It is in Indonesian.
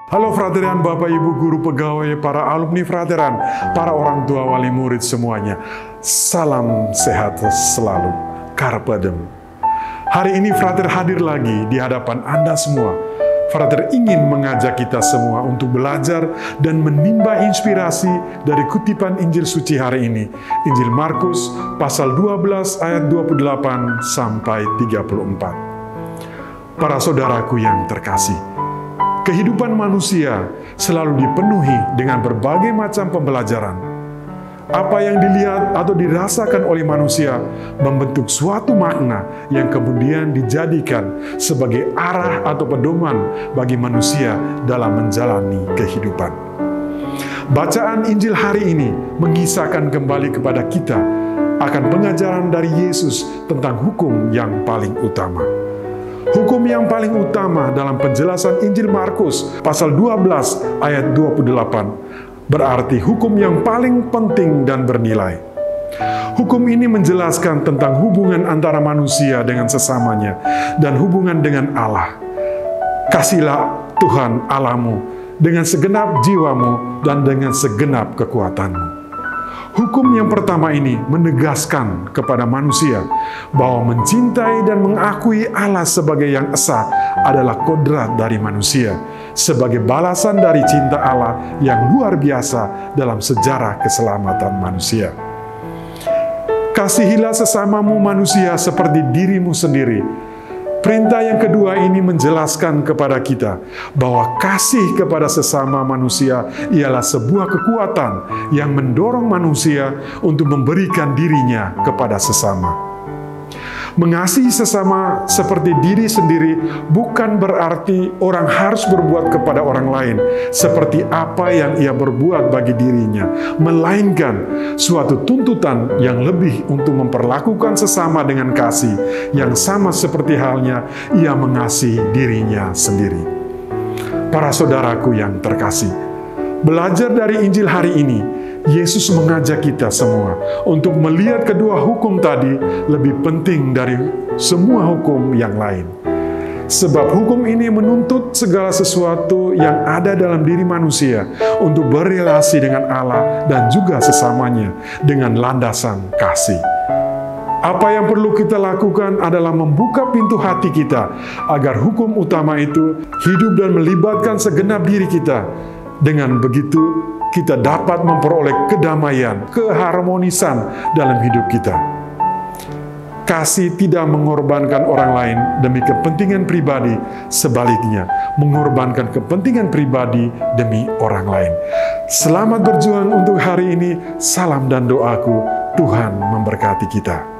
Halo frateran, Bapak, Ibu, Guru, Pegawai, para alumni frateran, para orang tua, wali murid semuanya. Salam sehat selalu. Carpe Diem. Hari ini frater hadir lagi di hadapan Anda semua. Frater ingin mengajak kita semua untuk belajar dan menimba inspirasi dari kutipan Injil suci hari ini. Injil Markus pasal 12 ayat 28 sampai 34. Para saudaraku yang terkasih, kehidupan manusia selalu dipenuhi dengan berbagai macam pembelajaran. Apa yang dilihat atau dirasakan oleh manusia membentuk suatu makna yang kemudian dijadikan sebagai arah atau pedoman bagi manusia dalam menjalani kehidupan. Bacaan Injil hari ini mengisahkan kembali kepada kita akan pengajaran dari Yesus tentang hukum yang paling utama. Hukum yang paling utama dalam penjelasan Injil Markus pasal 12 ayat 28 berarti hukum yang paling penting dan bernilai. Hukum ini menjelaskan tentang hubungan antara manusia dengan sesamanya dan hubungan dengan Allah. Kasihlah Tuhan Allahmu dengan segenap jiwamu dan dengan segenap kekuatanmu. Hukum yang pertama ini menegaskan kepada manusia bahwa mencintai dan mengakui Allah sebagai yang esa adalah kodrat dari manusia, sebagai balasan dari cinta Allah yang luar biasa dalam sejarah keselamatan manusia. Kasihilah sesamamu manusia seperti dirimu sendiri. Perintah yang kedua ini menjelaskan kepada kita bahwa kasih kepada sesama manusia ialah sebuah kekuatan yang mendorong manusia untuk memberikan dirinya kepada sesama. Mengasihi sesama seperti diri sendiri bukan berarti orang harus berbuat kepada orang lain seperti apa yang ia berbuat bagi dirinya, melainkan suatu tuntutan yang lebih untuk memperlakukan sesama dengan kasih yang sama seperti halnya ia mengasihi dirinya sendiri. Para saudaraku yang terkasih, belajar dari Injil hari ini, Yesus mengajak kita semua untuk melihat kedua hukum tadi lebih penting dari semua hukum yang lain. Sebab hukum ini menuntut segala sesuatu yang ada dalam diri manusia untuk berrelasi dengan Allah dan juga sesamanya dengan landasan kasih. Apa yang perlu kita lakukan adalah membuka pintu hati kita agar hukum utama itu hidup dan melibatkan segenap diri kita. Dengan begitu, kita dapat memperoleh kedamaian, keharmonisan dalam hidup kita. Kasih tidak mengorbankan orang lain demi kepentingan pribadi, sebaliknya mengorbankan kepentingan pribadi demi orang lain. Selamat berjuang untuk hari ini. Salam dan doaku, Tuhan memberkati kita.